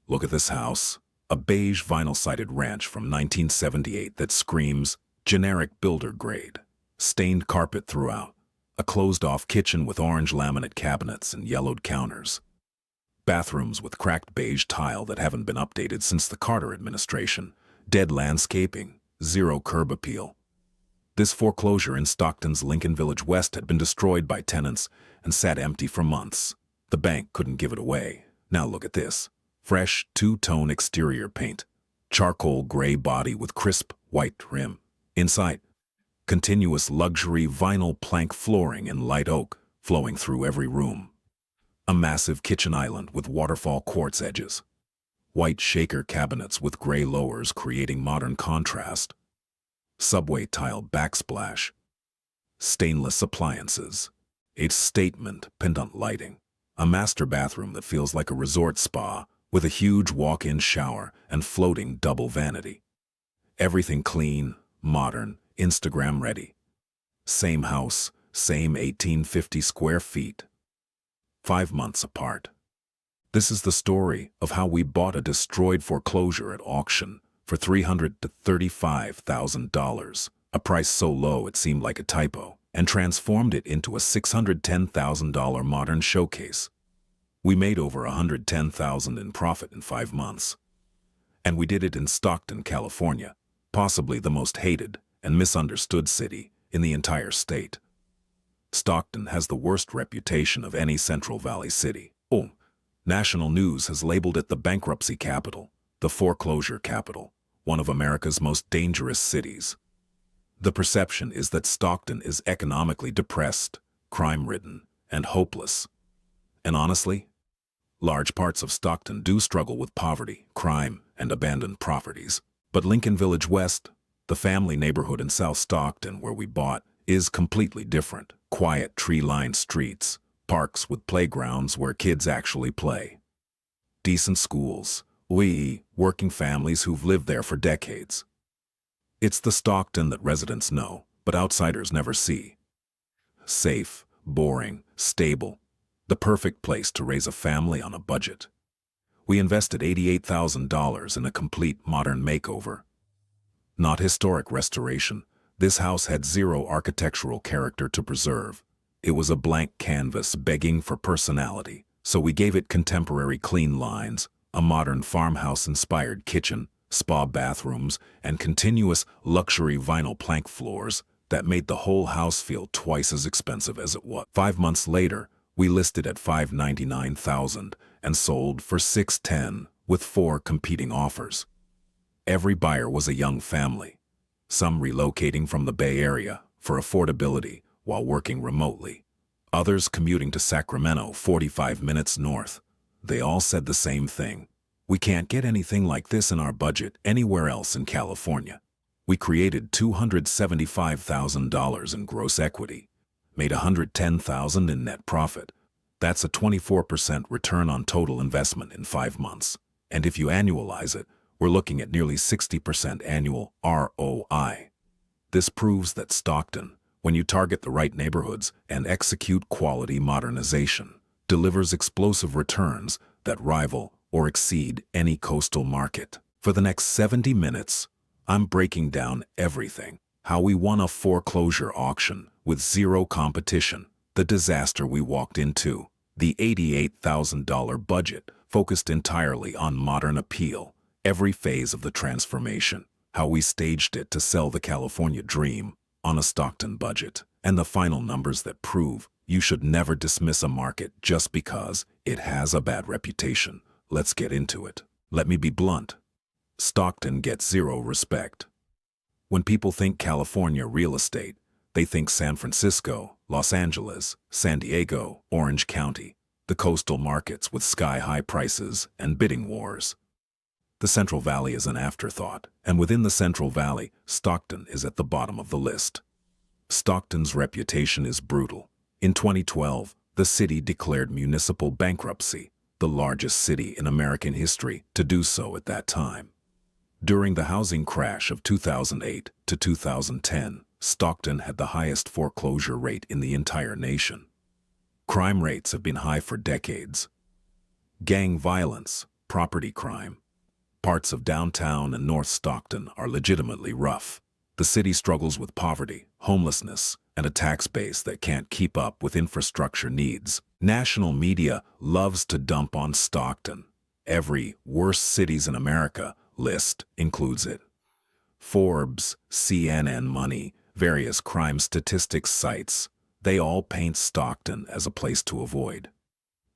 Look at this house. A beige vinyl-sided ranch from 1978 that screams generic builder grade. Stained carpet throughout. A closed-off kitchen with orange laminate cabinets and yellowed counters. Bathrooms with cracked beige tile that haven't been updated since the Carter administration. Dead landscaping. Zero curb appeal. This foreclosure in Stockton's Lincoln Village West had been destroyed by tenants and sat empty for months. The bank couldn't give it away. Now look at this. Fresh, two-tone exterior paint. Charcoal gray body with crisp, white trim. Inside, continuous luxury vinyl plank flooring in light oak flowing through every room. A massive kitchen island with waterfall quartz edges. White shaker cabinets with gray lowers creating modern contrast. Subway tile backsplash. Stainless appliances. A statement pendant lighting. A master bathroom that feels like a resort spa with a huge walk-in shower and floating double vanity. Everything clean, modern, Instagram ready. Same house, same 1850 square feet. 5 months apart. This is the story of how we bought a destroyed foreclosure at auction for $300,000 to $35,000, a price so low it seemed like a typo, and transformed it into a $610,000 modern showcase. We made over $110,000 in profit in 5 months. And we did it in Stockton, California, possibly the most hated and misunderstood city in the entire state. Stockton has the worst reputation of any Central Valley city. National news has labeled it the bankruptcy capital, the foreclosure capital, one of America's most dangerous cities. The perception is that Stockton is economically depressed, crime-ridden, and hopeless. And honestly, large parts of Stockton do struggle with poverty, crime, and abandoned properties. But Lincoln Village West, the family neighborhood in South Stockton where we bought, is completely different. Quiet, tree-lined streets, parks with playgrounds where kids actually play. Decent schools, working families who've lived there for decades. It's the Stockton that residents know, but outsiders never see. Safe, boring, stable. The perfect place to raise a family on a budget. We invested $88,000 in a complete modern makeover. Not historic restoration. This house had zero architectural character to preserve. It was a blank canvas begging for personality, so we gave it contemporary clean lines, a modern farmhouse-inspired kitchen, spa bathrooms, and continuous luxury vinyl plank floors that made the whole house feel twice as expensive as it was. 5 months later, we listed at $599,000 and sold for $610,000 with 4 competing offers. Every buyer was a young family, some relocating from the Bay Area for affordability while working remotely, others commuting to Sacramento 45 minutes north. They all said the same thing. We can't get anything like this in our budget anywhere else in California. We created $275,000 in gross equity, made $110,000 in net profit. That's a 24% return on total investment in 5 months. And if you annualize it, we're looking at nearly 60% annual ROI. This proves that Stockton, when you target the right neighborhoods and execute quality modernization, delivers explosive returns that rival or exceed any coastal market. For the next 70 minutes, I'm breaking down everything. How we won a foreclosure auction with zero competition, the disaster we walked into, the $88,000 budget focused entirely on modern appeal, every phase of the transformation, how we staged it to sell the California dream on a Stockton budget, and the final numbers that prove you should never dismiss a market just because it has a bad reputation. Let's get into it. Let me be blunt. Stockton gets zero respect. When people think California real estate, they think San Francisco, Los Angeles, San Diego, Orange County, the coastal markets with sky-high prices and bidding wars. The Central Valley is an afterthought, and within the Central Valley, Stockton is at the bottom of the list. Stockton's reputation is brutal. In 2012, the city declared municipal bankruptcy, the largest city in American history to do so at that time. During the housing crash of 2008 to 2010, Stockton had the highest foreclosure rate in the entire nation. Crime rates have been high for decades. Gang violence, Property crime. Parts of downtown and North Stockton are legitimately rough. The city struggles with poverty, homelessness, and a tax base that can't keep up with infrastructure needs. National media loves to dump on Stockton. Every worst cities in America list includes it. Forbes, CNN Money, various crime statistics sites, they all paint Stockton as a place to avoid.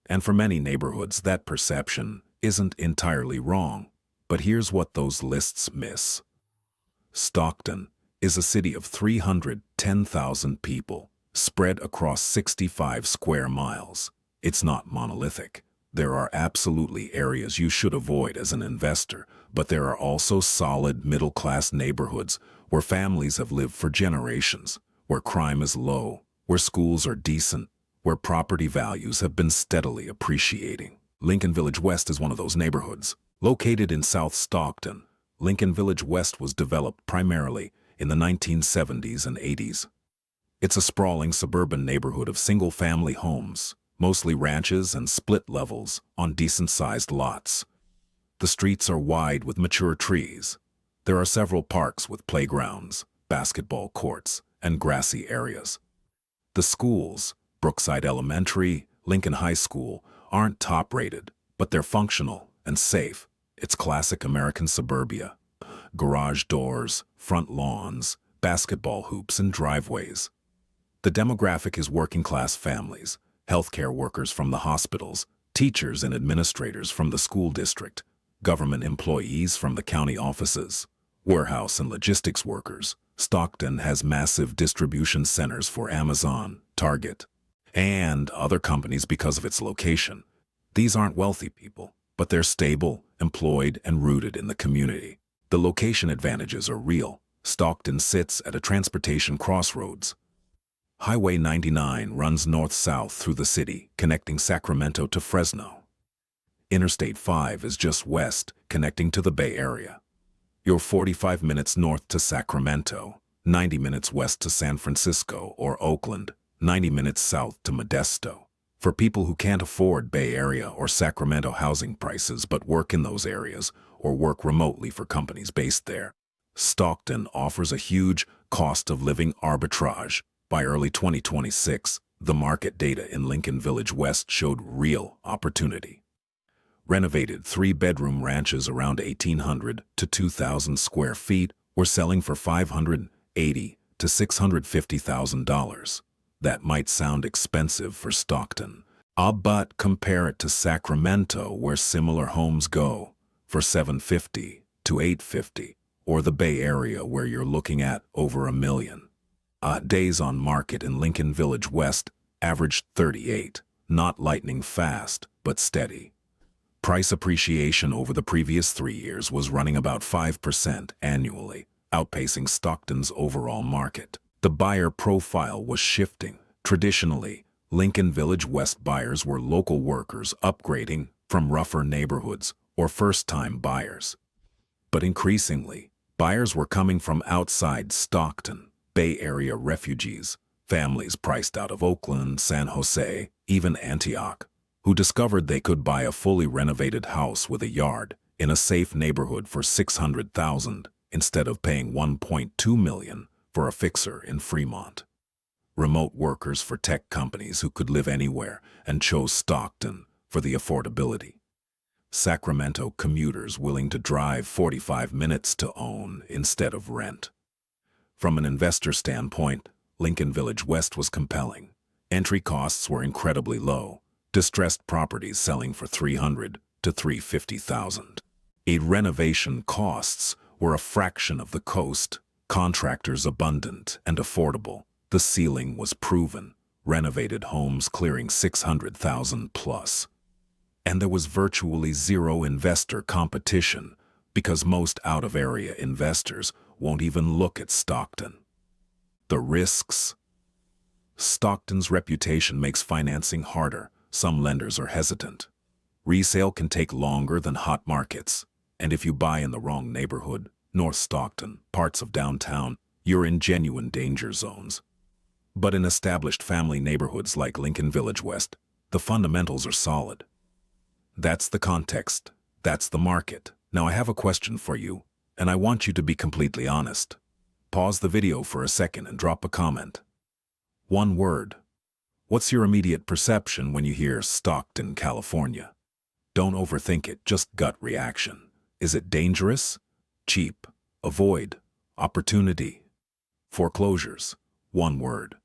And for many neighborhoods, that perception isn't entirely wrong. But here's what those lists miss. Stockton is a city of 310,000 people, spread across 65 square miles. It's not monolithic. There are absolutely areas you should avoid as an investor, but there are also solid middle-class neighborhoods where families have lived for generations, where crime is low, where schools are decent, where property values have been steadily appreciating. Lincoln Village West is one of those neighborhoods. Located in South Stockton, Lincoln Village West was developed primarily in the 1970s and 80s. It's a sprawling suburban neighborhood of single-family homes, mostly ranches and split levels on decent-sized lots. The streets are wide with mature trees. There are several parks with playgrounds, basketball courts, and grassy areas. The schools, Brookside Elementary, Lincoln High School, aren't top-rated, but they're functional and safe. It's classic American suburbia. Garage doors, front lawns, basketball hoops, and driveways. The demographic is working-class families, healthcare workers from the hospitals, teachers and administrators from the school district, government employees from the county offices, warehouse and logistics workers. Stockton has massive distribution centers for Amazon, Target, and other companies because of its location. These aren't wealthy people, but they're stable, employed, and rooted in the community. The location advantages are real. Stockton sits at a transportation crossroads. Highway 99 runs north-south through the city, connecting Sacramento to Fresno. Interstate 5 is just west, connecting to the Bay Area. You're 45 minutes north to Sacramento, 90 minutes west to San Francisco or Oakland, 90 minutes south to Modesto. For people who can't afford Bay Area or Sacramento housing prices but work in those areas or work remotely for companies based there, Stockton offers a huge cost of living arbitrage. By early 2026, the market data in Lincoln Village West showed real opportunity. Renovated 3-bedroom ranches around 1,800 to 2,000 square feet were selling for $580,000 to $650,000. That might sound expensive for Stockton, but compare it to Sacramento, where similar homes go for $750,000 to $850,000, or the Bay Area, where you're looking at over $1 million. Days on market in Lincoln Village West averaged 38, not lightning fast, but steady. Price appreciation over the previous 3 years was running about 5% annually, outpacing Stockton's overall market. The buyer profile was shifting. Traditionally, Lincoln Village West buyers were local workers upgrading from rougher neighborhoods or first-time buyers. But increasingly, buyers were coming from outside Stockton, Bay Area refugees, families priced out of Oakland, San Jose, even Antioch, who discovered they could buy a fully renovated house with a yard in a safe neighborhood for $600,000 instead of paying $1.2 million for a fixer in Fremont. Remote workers for tech companies who could live anywhere and chose Stockton for the affordability. Sacramento commuters willing to drive 45 minutes to own instead of rent. From an investor standpoint, Lincoln Village West was compelling. Entry costs were incredibly low. Distressed properties selling for $300,000 to $350,000. Renovation costs were a fraction of the cost, contractors abundant and affordable. The ceiling was proven, renovated homes clearing $600,000 plus. And there was virtually zero investor competition because most out-of-area investors won't even look at Stockton. The risks. Stockton's reputation makes financing harder. Some lenders are hesitant. Resale can take longer than hot markets. And if you buy in the wrong neighborhood, North Stockton, parts of downtown, you're in genuine danger zones. But in established family neighborhoods like Lincoln Village West, the fundamentals are solid. That's the context. That's the market. Now I have a question for you, and I want you to be completely honest. Pause the video for a second and drop a comment. One word. What's your immediate perception when you hear Stockton, California? Don't overthink it, just gut reaction. Is it dangerous? Cheap? Avoid? Opportunity? Foreclosures. One word.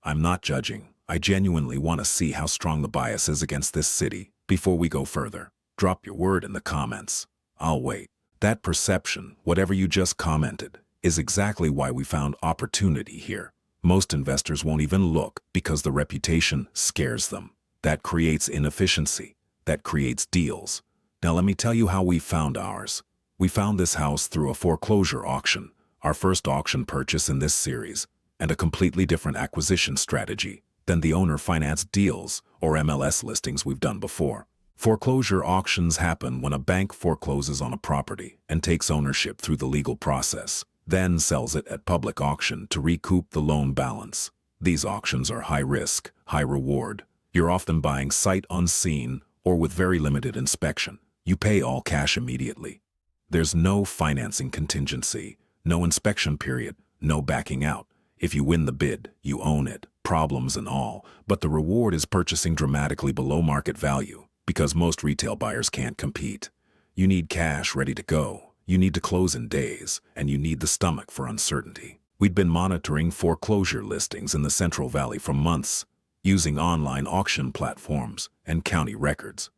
I'm not judging. I genuinely want to see how strong the bias is against this city. Before we go further, drop your word in the comments. I'll wait. That perception, whatever you just commented, is exactly why we found opportunity here. Most investors won't even look because the reputation scares them. That creates inefficiency. That creates deals. Now let me tell you how we found ours. We found this house through a foreclosure auction, our first auction purchase in this series, and a completely different acquisition strategy than the owner-financed deals or MLS listings we've done before. Foreclosure auctions happen when a bank forecloses on a property and takes ownership through the legal process, then sells it at public auction to recoup the loan balance. These auctions are high risk, high reward. You're often buying sight unseen or with very limited inspection. You pay all cash immediately. There's no financing contingency, no inspection period, no backing out. If you win the bid, you own it, problems and all, but the reward is purchasing dramatically below market value because most retail buyers can't compete. You need cash ready to go. You need to close in days, and you need the stomach for uncertainty. We'd been monitoring foreclosure listings in the Central Valley for months, using online auction platforms and county records.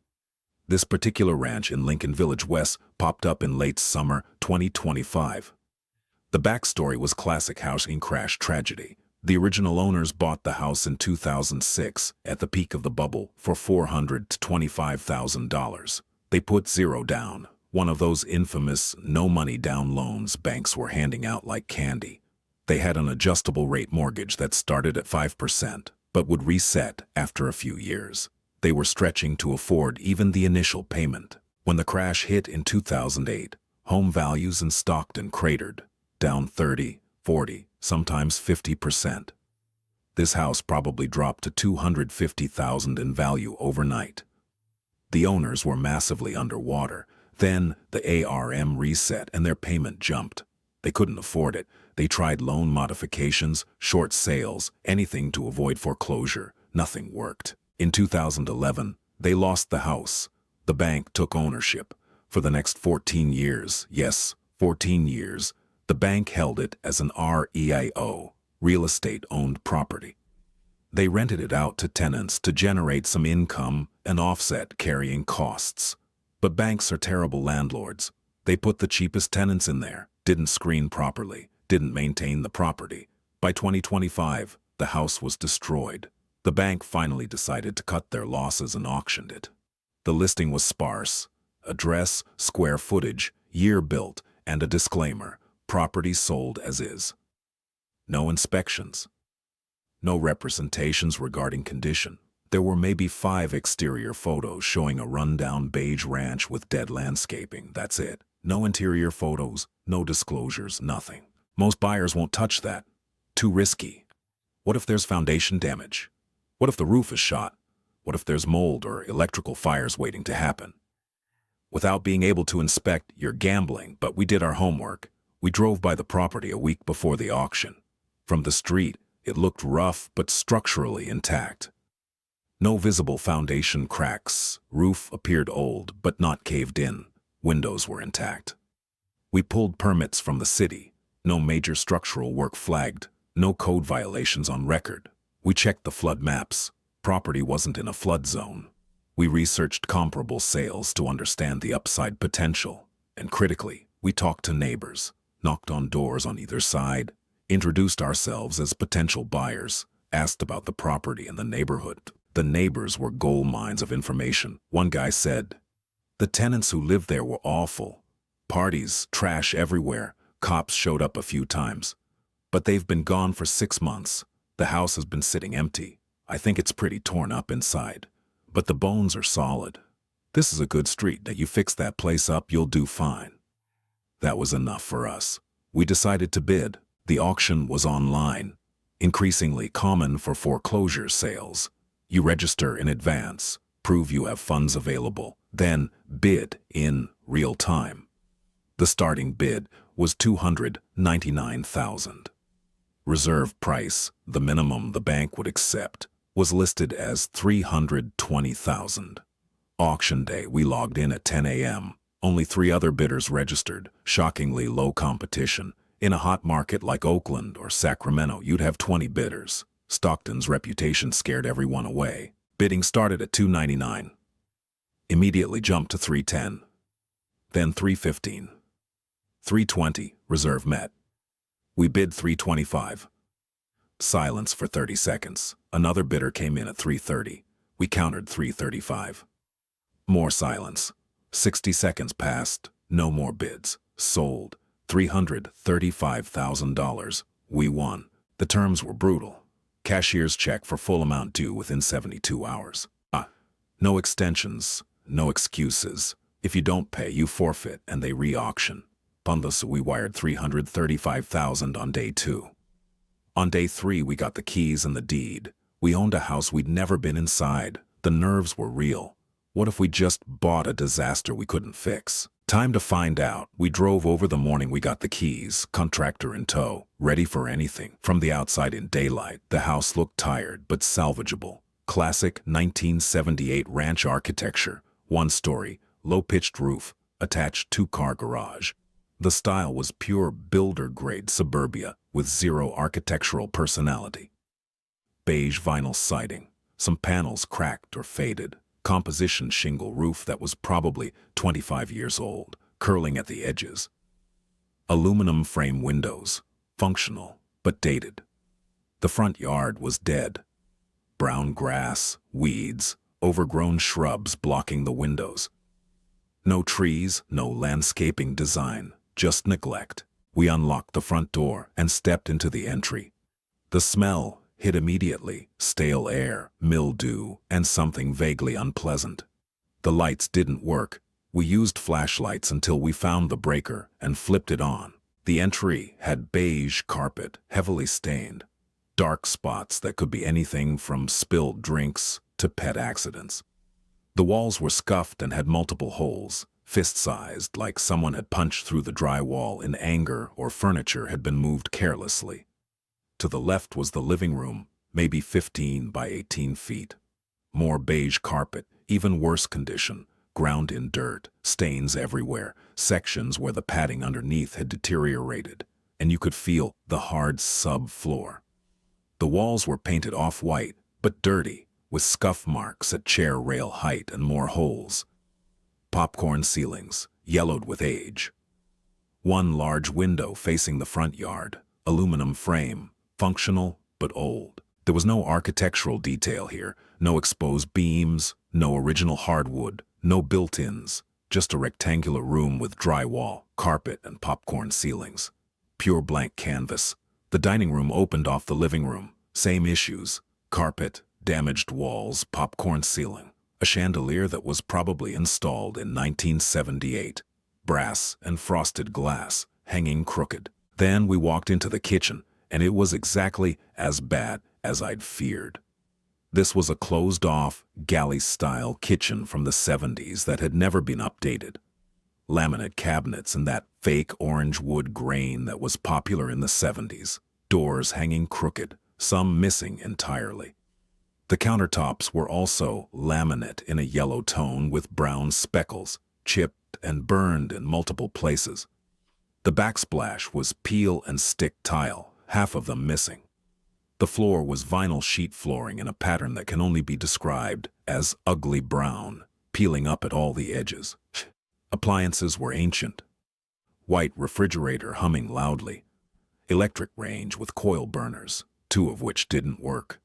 This particular ranch in Lincoln Village West popped up in late summer 2025. The backstory was classic housing crash tragedy. The original owners bought the house in 2006 at the peak of the bubble for $400,000 to $25,000. They put zero down, one of those infamous no money down loans banks were handing out like candy. They had an adjustable rate mortgage that started at 5%, but would reset after a few years. They were stretching to afford even the initial payment. When the crash hit in 2008, home values in Stockton cratered, down 30, 40, sometimes 50%. This house probably dropped to $250,000 in value overnight. The owners were massively underwater. Then the ARM reset and their payment jumped. They couldn't afford it. They tried loan modifications, short sales, anything to avoid foreclosure. Nothing worked. In 2011, they lost the house. The bank took ownership. For the next 14 years, yes, 14 years, the bank held it as an REIO, real estate-owned property. They rented it out to tenants to generate some income and offset carrying costs. But banks are terrible landlords. They put the cheapest tenants in there, didn't screen properly, didn't maintain the property. By 2025, the house was destroyed. The bank finally decided to cut their losses and auctioned it. The listing was sparse. Address, square footage, year built, and a disclaimer: property sold as is. No inspections. No representations regarding condition. There were maybe 5 exterior photos showing a rundown beige ranch with dead landscaping. That's it. No interior photos, no disclosures, nothing. Most buyers won't touch that. Too risky. What if there's foundation damage? What if the roof is shot? What if there's mold or electrical fires waiting to happen? Without being able to inspect, you're gambling, but we did our homework. We drove by the property a week before the auction. From the street, it looked rough but structurally intact. No visible foundation cracks. Roof appeared old but not caved in. Windows were intact. We pulled permits from the city. No major structural work flagged. No code violations on record. We checked the flood maps. Property wasn't in a flood zone. We researched comparable sales to understand the upside potential. And critically, we talked to neighbors, knocked on doors on either side, introduced ourselves as potential buyers, asked about the property and the neighborhood. The neighbors were gold mines of information. One guy said, "The tenants who lived there were awful. Parties, trash everywhere. Cops showed up a few times. But they've been gone for 6 months. The house has been sitting empty. I think it's pretty torn up inside. But the bones are solid. This is a good street. That you fix that place up, you'll do fine." That was enough for us. We decided to bid. The auction was online, increasingly common for foreclosure sales. You register in advance, prove you have funds available, then bid in real time. The starting bid was $299,000. Reserve price, the minimum the bank would accept, was listed as $320,000. Auction day, we logged in at 10 a.m. Only 3 other bidders registered, shockingly low competition. In a hot market like Oakland or Sacramento, you'd have 20 bidders. Stockton's reputation scared everyone away. Bidding started at $299. Immediately jumped to $310. Then $315. $320, reserve met. We bid $325. Silence for 30 seconds. Another bidder came in at $330. We countered $335. More silence. 60 seconds passed. No more bids. Sold. $335,000. We won. The terms were brutal. Cashier's check for full amount due within 72 hours. No extensions, no excuses. If you don't pay, you forfeit and they re-auction. So we wired $335,000 on day 2. On day 3, we got the keys and the deed. We owned a house we'd never been inside. The nerves were real. What if we just bought a disaster we couldn't fix? Time to find out. We drove over the morning we got the keys, contractor in tow, ready for anything. From the outside in daylight, the house looked tired but salvageable. Classic 1978 ranch architecture. 1-story, low-pitched roof, attached 2-car garage. The style was pure builder-grade suburbia with 0 architectural personality. Beige vinyl siding, some panels cracked or faded. Composition shingle roof that was probably 25 years old, curling at the edges. Aluminum frame windows, functional but dated. The front yard was dead. Brown grass, weeds, overgrown shrubs blocking the windows. No trees, no landscaping design, just neglect. We unlocked the front door and stepped into the entry. The smell hit immediately, stale air, mildew, and something vaguely unpleasant. The lights didn't work. We used flashlights until we found the breaker and flipped it on. The entry had beige carpet, heavily stained. Dark spots that could be anything from spilled drinks to pet accidents. The walls were scuffed and had multiple holes, fist-sized, like someone had punched through the drywall in anger or furniture had been moved carelessly. To the left was the living room, maybe 15 by 18 feet. More beige carpet, even worse condition, ground in dirt, stains everywhere, sections where the padding underneath had deteriorated, and you could feel the hard subfloor. The walls were painted off-white, but dirty, with scuff marks at chair rail height and more holes. Popcorn ceilings, yellowed with age. One large window facing the front yard, aluminum frame, functional but old. There was no architectural detail here, no exposed beams, no original hardwood, no built-ins, just a rectangular room with drywall, carpet, and popcorn ceilings. Pure blank canvas. The dining room opened off the living room. Same issues. Carpet, damaged walls, popcorn ceiling. A chandelier that was probably installed in 1978. Brass and frosted glass, hanging crooked. Then we walked into the kitchen, and it was exactly as bad as I'd feared. This was a closed-off, galley-style kitchen from the 70s that had never been updated. Laminate cabinets and that fake orange wood grain that was popular in the 70s. Doors hanging crooked, some missing entirely. The countertops were also laminate in a yellow tone with brown speckles, chipped and burned in multiple places. The backsplash was peel and stick tile, half of them missing. The floor was vinyl sheet flooring in a pattern that can only be described as ugly brown, peeling up at all the edges. Appliances were ancient. White refrigerator humming loudly. Electric range with coil burners, 2 of which didn't work.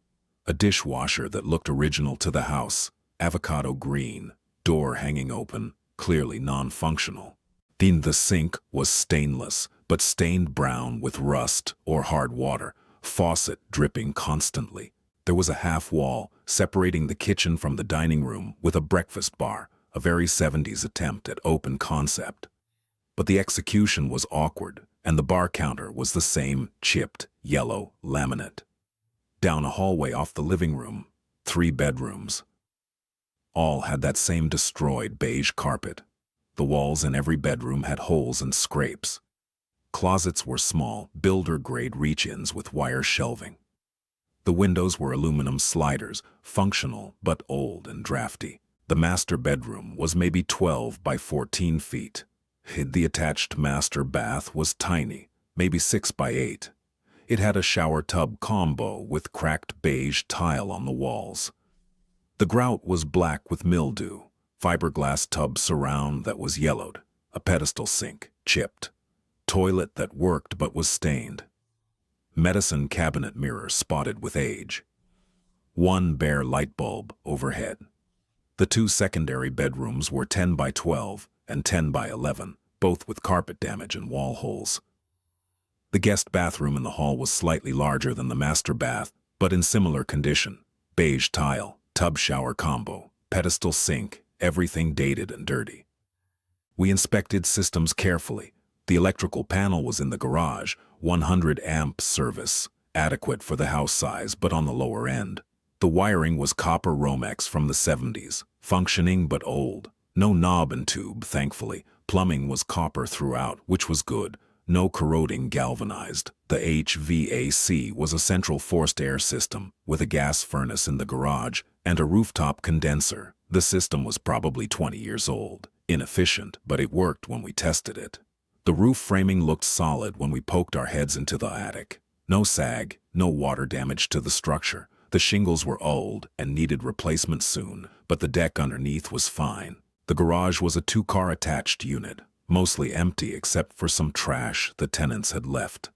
A dishwasher that looked original to the house, avocado green, door hanging open, clearly non-functional. Then the sink was stainless, but stained brown with rust or hard water, faucet dripping constantly. There was a half wall separating the kitchen from the dining room with a breakfast bar, a very 70s attempt at open concept. But the execution was awkward, and the bar counter was the same chipped, yellow laminate. Down a hallway off the living room, 3 bedrooms. All had that same destroyed beige carpet. The walls in every bedroom had holes and scrapes. Closets were small, builder-grade reach-ins with wire shelving. The windows were aluminum sliders, functional but old and drafty. The master bedroom was maybe 12 by 14 feet. The attached master bath was tiny, maybe 6 by 8. It had a shower tub combo with cracked beige tile on the walls. The grout was black with mildew, fiberglass tub surround that was yellowed, a pedestal sink, chipped, toilet that worked but was stained. Medicine cabinet mirror spotted with age. One bare light bulb overhead. The two secondary bedrooms were 10 by 12 and 10 by 11, both with carpet damage and wall holes. The guest bathroom in the hall was slightly larger than the master bath, but in similar condition. Beige tile, tub shower combo, pedestal sink, everything dated and dirty. We inspected systems carefully. The electrical panel was in the garage, 100 amp service, adequate for the house size but on the lower end. The wiring was copper Romex from the 70s, functioning but old. No knob and tube, thankfully. Plumbing was copper throughout, which was good. No corroding galvanized. The HVAC was a central forced air system with a gas furnace in the garage and a rooftop condenser. The system was probably 20 years old. Inefficient, but it worked when we tested it. The roof framing looked solid when we poked our heads into the attic. No sag, no water damage to the structure. The shingles were old and needed replacement soon, but the deck underneath was fine. The garage was a two-car attached unit, mostly empty except for some trash the tenants had left.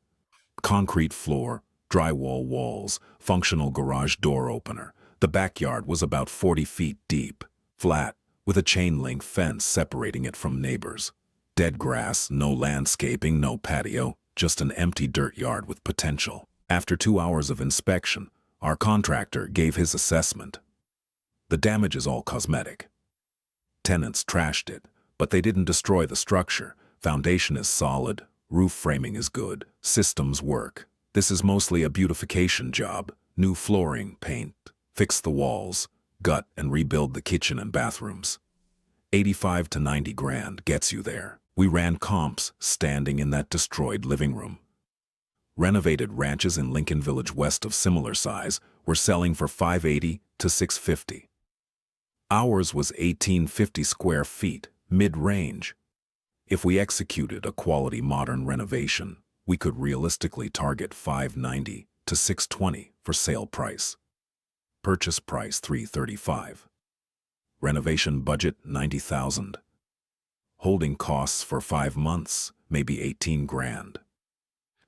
Concrete floor, drywall walls, functional garage door opener. The backyard was about 40 feet deep, flat, with a chain-link fence separating it from neighbors. Dead grass, no landscaping, no patio, just an empty dirt yard with potential. After 2 hours of inspection, our contractor gave his assessment. The damage is all cosmetic. Tenants trashed it, but they didn't destroy the structure. Foundation is solid, roof framing is good, systems work. This is mostly a beautification job. New flooring, paint, fix the walls, gut and rebuild the kitchen and bathrooms. 85 to 90 grand gets you there. We ran comps standing in that destroyed living room. Renovated ranches in Lincoln Village west of similar size were selling for $580 to $650. Ours was 1,850 square feet, mid-range. If we executed a quality modern renovation, we could realistically target $590 to $620 for sale price. Purchase price $335. Renovation budget $90,000. Holding costs for 5 months, maybe 18 grand.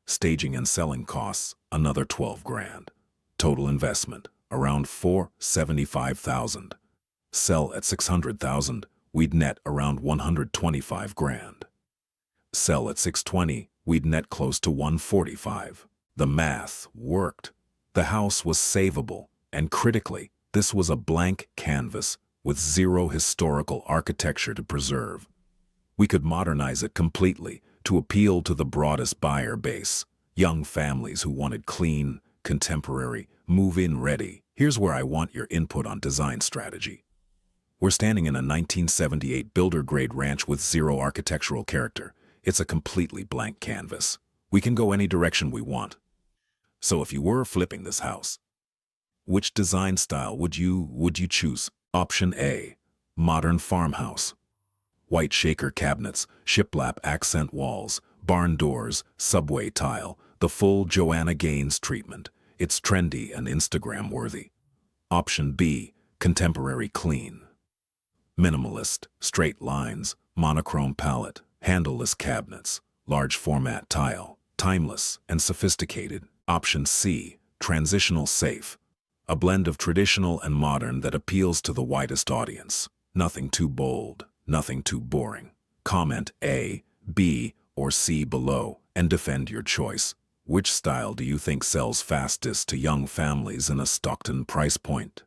Staging and selling costs, another 12 grand. Total investment, around $475,000. Sell at 600,000, we'd net around 125 grand. Sell at 620, we'd net close to 145. The math worked. The house was savable, and critically, this was a blank canvas with zero historical architecture to preserve. We could modernize it completely to appeal to the broadest buyer base, young families who wanted clean, contemporary, move-in ready. Here's where I want your input on design strategy. We're standing in a 1978 builder-grade ranch with zero architectural character. It's a completely blank canvas. We can go any direction we want. So if you were flipping this house, which design style would you choose? Option A, modern farmhouse. White shaker cabinets, shiplap accent walls, barn doors, subway tile, the full Joanna Gaines treatment. It's trendy and Instagram-worthy. Option B, contemporary clean. Minimalist, straight lines, monochrome palette, handleless cabinets, large format tile, timeless and sophisticated. Option C, transitional safe. A blend of traditional and modern that appeals to the widest audience. Nothing too bold, nothing too boring. Comment A, B, or C below and defend your choice. Which style do you think sells fastest to young families in a Stockton price point?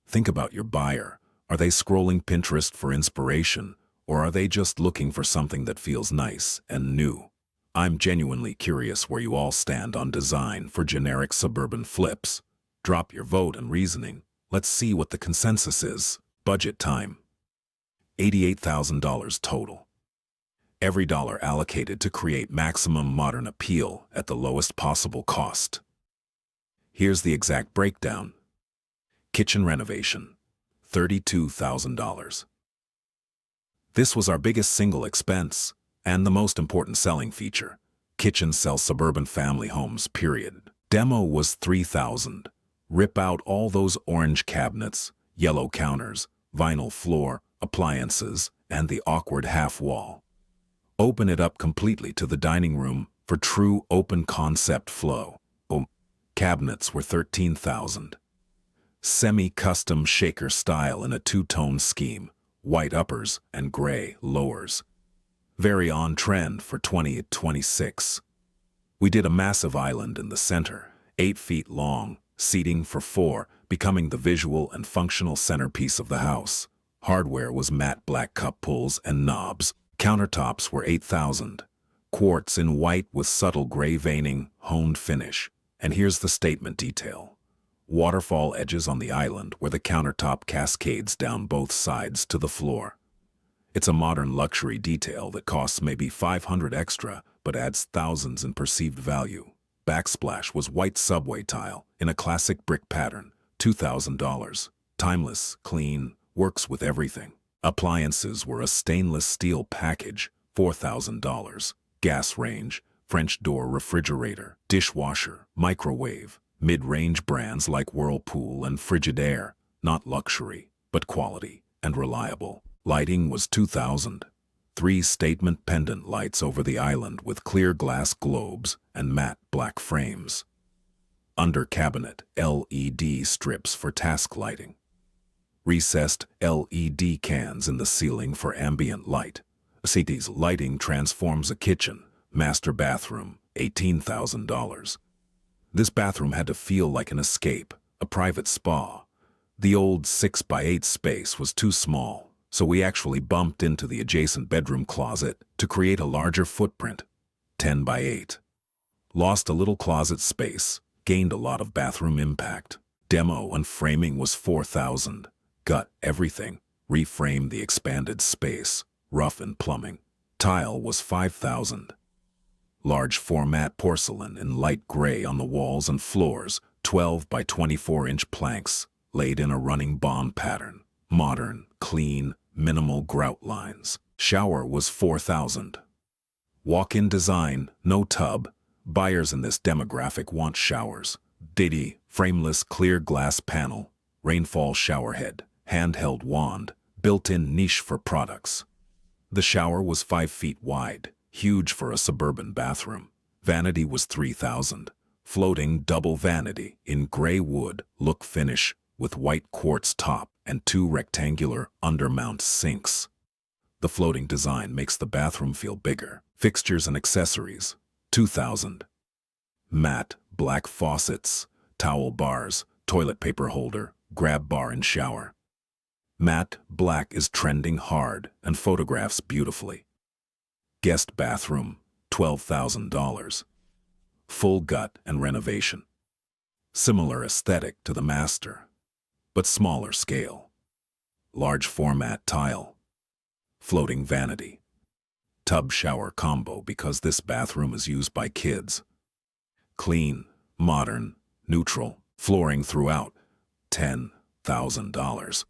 Think about your buyer. Are they scrolling Pinterest for inspiration, or are they just looking for something that feels nice and new? I'm genuinely curious where you all stand on design for generic suburban flips. Drop your vote and reasoning. Let's see what the consensus is. Budget time, $88,000 total. Every dollar allocated to create maximum modern appeal at the lowest possible cost. Here's the exact breakdown. Kitchen renovation, $32,000. This was our biggest single expense and the most important selling feature. Kitchens sell suburban family homes, period. Demo was $3,000. Rip out all those orange cabinets, yellow counters, vinyl floor, appliances, and the awkward half wall. Open it up completely to the dining room for true open concept flow. Cabinets were $13,000. Semi-custom shaker style in a two-tone scheme, white uppers and gray lowers. Very on trend for 2026. We did a massive island in the center, 8 feet long, seating for 4, becoming the visual and functional centerpiece of the house. Hardware was matte black cup pulls and knobs. Countertops were $8,000. Quartz in white with subtle gray veining, honed finish. And here's the statement detail. Waterfall edges on the island where the countertop cascades down both sides to the floor. It's a modern luxury detail that costs maybe $500 extra, but adds thousands in perceived value. Backsplash was white subway tile in a classic brick pattern, $2,000. Timeless, clean, works with everything. Appliances were a stainless steel package, $4,000. Gas range, French door refrigerator, dishwasher, microwave, mid-range brands like Whirlpool and Frigidaire, not luxury, but quality and reliable. Lighting was $2,000. 3 statement pendant lights over the island with clear glass globes and matte black frames. Under cabinet, LED strips for task lighting. Recessed LED cans in the ceiling for ambient light. City's lighting transforms a kitchen. Master bathroom, $18,000. This bathroom had to feel like an escape, a private spa. The old 6x8 space was too small, so we actually bumped into the adjacent bedroom closet to create a larger footprint, 10x8. Lost a little closet space, gained a lot of bathroom impact. Demo and framing was $4,000. Gut everything, reframe the expanded space, rough and plumbing. Tile was $5,000. Large format porcelain in light gray on the walls and floors, 12 by 24-inch planks, laid in a running bond pattern. Modern, clean, minimal grout lines. Shower was $4,000. Walk-in design, no tub. Buyers in this demographic want showers. Diddy, frameless clear glass panel, rainfall shower head, handheld wand, built-in niche for products. The shower was 5 feet wide, huge for a suburban bathroom. Vanity was $3,000. Floating double vanity in gray wood look finish with white quartz top and 2 rectangular undermount sinks. The floating design makes the bathroom feel bigger. Fixtures and accessories, $2,000. Matte black faucets, towel bars, toilet paper holder, grab bar and shower. Matte black is trending hard and photographs beautifully. Guest bathroom, $12,000. Full gut and renovation. Similar aesthetic to the master, but smaller scale. Large format tile. Floating vanity. Tub shower combo because this bathroom is used by kids. Clean, modern, neutral, flooring throughout, $10,000.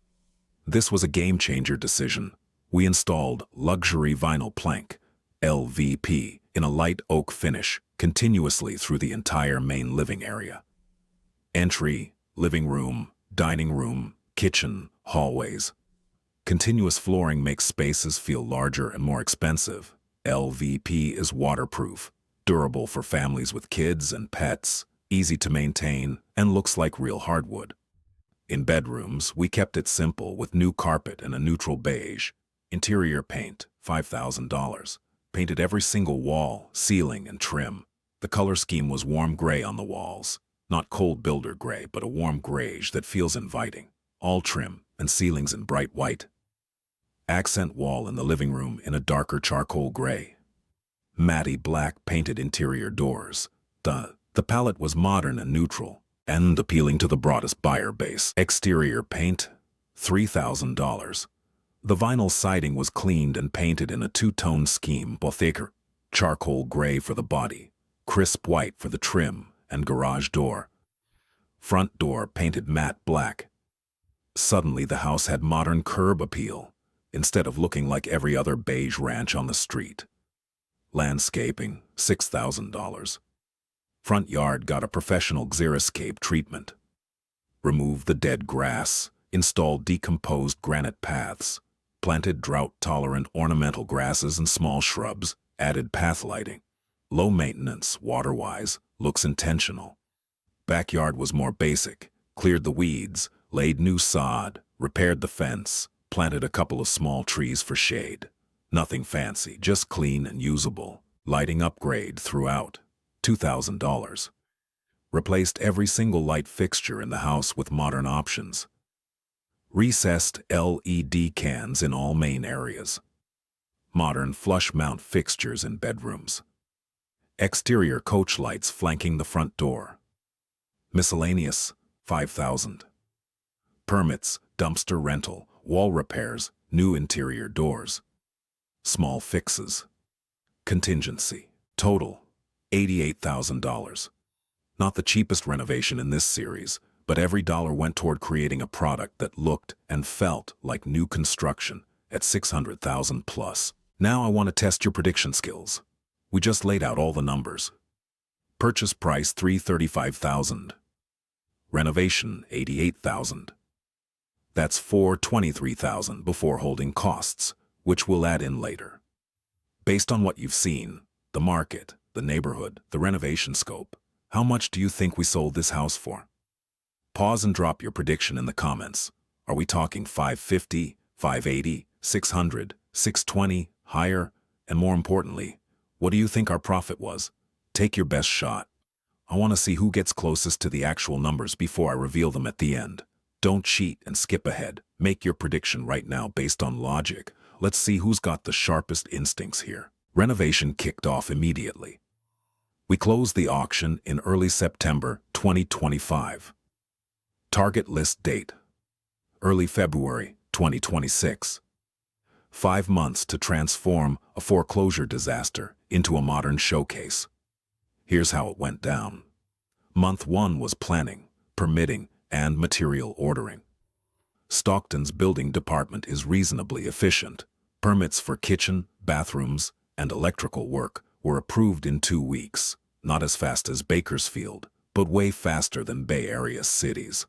This was a game-changer decision. We installed luxury vinyl plank, LVP, in a light oak finish, continuously through the entire main living area. Entry, living room, dining room, kitchen, hallways. Continuous flooring makes spaces feel larger and more expensive. LVP is waterproof, durable for families with kids and pets, easy to maintain, and looks like real hardwood. In bedrooms, we kept it simple with new carpet and a neutral beige. Interior paint, $5,000. Painted every single wall, ceiling, and trim. The color scheme was warm gray on the walls. Not cold builder gray, but a warm grayish that feels inviting. All trim and ceilings in bright white. Accent wall in the living room in a darker charcoal gray. Matty black painted interior doors. The palette was modern and neutral, and appealing to the broadest buyer base. Exterior paint, $3,000. The vinyl siding was cleaned and painted in a two-tone scheme, thicker, charcoal gray for the body, crisp white for the trim and garage door. Front door painted matte black. Suddenly the house had modern curb appeal, instead of looking like every other beige ranch on the street. Landscaping, $6,000. Front yard got a professional xeriscape treatment. Removed the dead grass, installed decomposed granite paths, planted drought-tolerant ornamental grasses and small shrubs, added path lighting. Low maintenance, water-wise, looks intentional. Backyard was more basic, cleared the weeds, laid new sod, repaired the fence, planted a couple of small trees for shade. Nothing fancy, just clean and usable. Lighting upgrade throughout, $2,000. Replaced every single light fixture in the house with modern options. Recessed LED cans in all main areas. Modern flush mount fixtures in bedrooms. Exterior coach lights flanking the front door. Miscellaneous, $5,000. Permits, dumpster rental, wall repairs, new interior doors. Small fixes. Contingency, total, $88,000. Not the cheapest renovation in this series, but every dollar went toward creating a product that looked and felt like new construction at $600,000 plus. Now I want to test your prediction skills. We just laid out all the numbers. Purchase price $335,000. Renovation $88,000. That's $423,000 before holding costs, which we'll add in later. Based on what you've seen, the market, the neighborhood, the renovation scope, how much do you think we sold this house for? Pause and drop your prediction in the comments. Are we talking 550, 580, 600, 620, higher? And more importantly, what do you think our profit was? Take your best shot. I want to see who gets closest to the actual numbers before I reveal them at the end. Don't cheat and skip ahead. Make your prediction right now based on logic. Let's see who's got the sharpest instincts here. Renovation kicked off immediately. We closed the auction in early September 2025. Target list date, early February 2026. 5 months to transform a foreclosure disaster into a modern showcase. Here's how it went down. Month 1 was planning, permitting, and material ordering. Stockton's building department is reasonably efficient. Permits for kitchen, bathrooms, and electrical work were approved in 2 weeks, not as fast as Bakersfield, but way faster than Bay Area cities.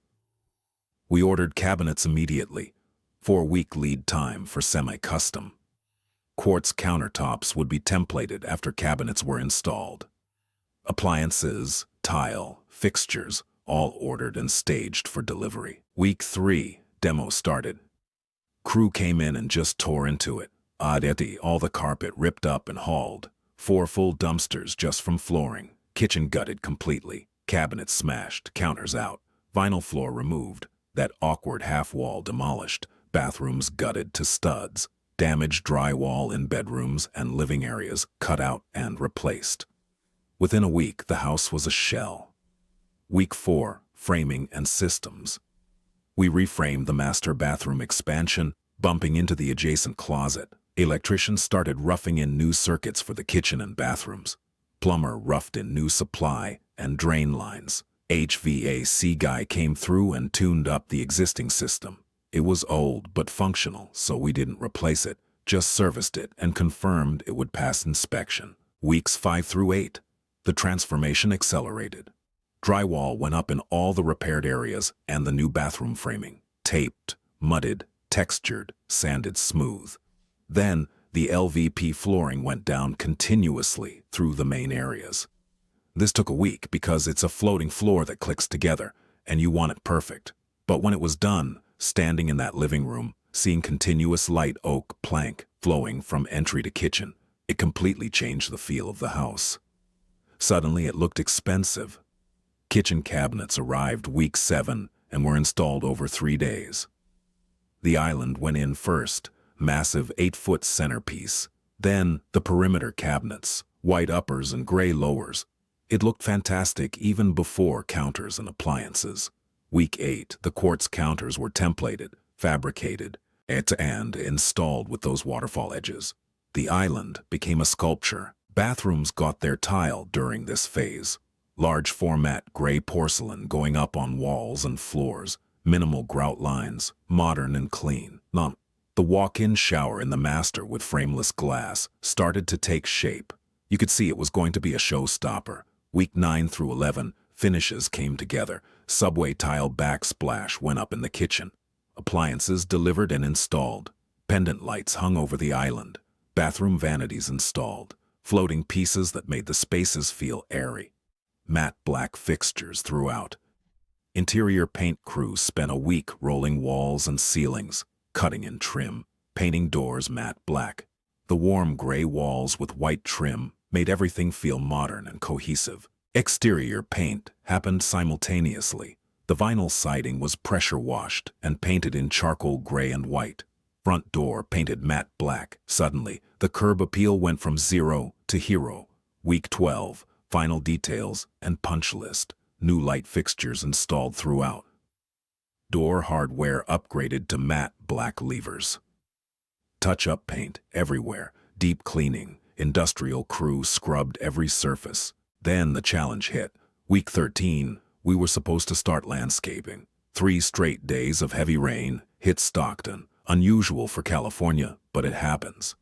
We ordered cabinets immediately, 4-week lead time for semi-custom. Quartz countertops would be templated after cabinets were installed. Appliances, tile, fixtures, all ordered and staged for delivery. Week 3, demo started. Crew came in and just tore into it. All the carpet ripped up and hauled. 4 full dumpsters just from flooring. Kitchen gutted completely. Cabinets smashed, counters out. Vinyl floor removed. That awkward half-wall demolished. Bathrooms gutted to studs. Damaged drywall in bedrooms and living areas cut out and replaced. Within a week, the house was a shell. Week 4, framing and systems. We reframed the master bathroom expansion, bumping into the adjacent closet. Electricians started roughing in new circuits for the kitchen and bathrooms. Plumber roughed in new supply and drain lines. HVAC guy came through and tuned up the existing system. It was old but functional, so we didn't replace it, just serviced it and confirmed it would pass inspection. Weeks 5 through 8, the transformation accelerated. Drywall went up in all the repaired areas and the new bathroom framing. Taped, mudded, textured, sanded smooth. Then, the LVP flooring went down continuously through the main areas. This took a week because it's a floating floor that clicks together, and you want it perfect. But when it was done, standing in that living room, seeing continuous light oak plank flowing from entry to kitchen, it completely changed the feel of the house. Suddenly it looked expensive. Kitchen cabinets arrived week 7 and were installed over 3 days. The island went in first, massive 8-foot centerpiece. Then the perimeter cabinets, white uppers and gray lowers. It looked fantastic even before counters and appliances. Week 8, the quartz counters were templated, fabricated, and installed with those waterfall edges. The island became a sculpture. Bathrooms got their tile during this phase. Large format gray porcelain going up on walls and floors, minimal grout lines, modern and clean. The walk-in shower in the master with frameless glass started to take shape. You could see it was going to be a showstopper. Week 9 through 11, finishes came together. Subway tile backsplash went up in the kitchen. Appliances delivered and installed. Pendant lights hung over the island. Bathroom vanities installed. Floating pieces that made the spaces feel airy. Matte black fixtures throughout. Interior paint crews spent a week rolling walls and ceilings, cutting in trim, painting doors matte black. The warm gray walls with white trim made everything feel modern and cohesive. Exterior paint happened simultaneously. The vinyl siding was pressure washed and painted in charcoal gray and white. Front door painted matte black. Suddenly, the curb appeal went from 0 to hero. Week 12, final details and punch list. New light fixtures installed throughout. Door hardware upgraded to matte black levers. Touch-up paint everywhere. Deep cleaning. Industrial crew scrubbed every surface. Then the challenge hit. Week 13, we were supposed to start landscaping. 3 straight days of heavy rain hit Stockton. Unusual for California, but it happens.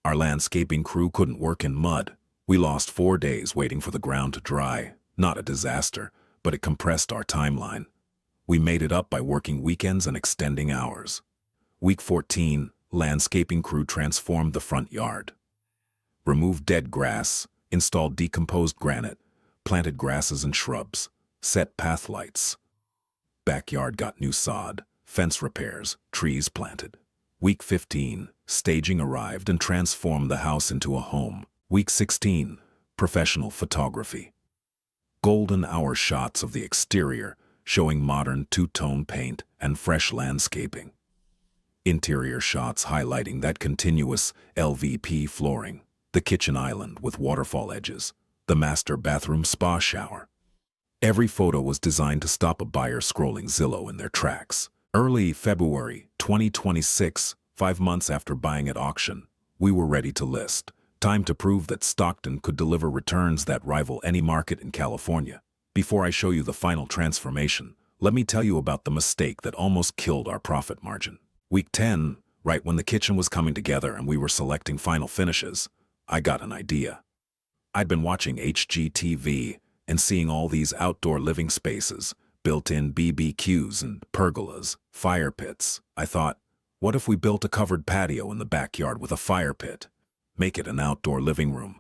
Our landscaping crew couldn't work in mud. We lost 4 days waiting for the ground to dry. Not a disaster, but it compressed our timeline. We made it up by working weekends and extending hours. Week 14, landscaping crew transformed the front yard. Removed dead grass, installed decomposed granite, planted grasses and shrubs, set path lights. Backyard got new sod, fence repairs, trees planted. Week 15, staging arrived and transformed the house into a home. Week 16, professional photography. Golden hour shots of the exterior, showing modern two-tone paint and fresh landscaping. Interior shots highlighting that continuous LVP flooring, the kitchen island with waterfall edges, the master bathroom spa shower. Every photo was designed to stop a buyer scrolling Zillow in their tracks. Early February 2026, 5 months after buying at auction, we were ready to list. Time to prove that Stockton could deliver returns that rival any market in California. Before I show you the final transformation, let me tell you about the mistake that almost killed our profit margin. Week 10, right when the kitchen was coming together and we were selecting final finishes, I got an idea. I'd been watching HGTV and seeing all these outdoor living spaces, built-in BBQs and pergolas, fire pits. I thought, what if we built a covered patio in the backyard with a fire pit? Make it an outdoor living room.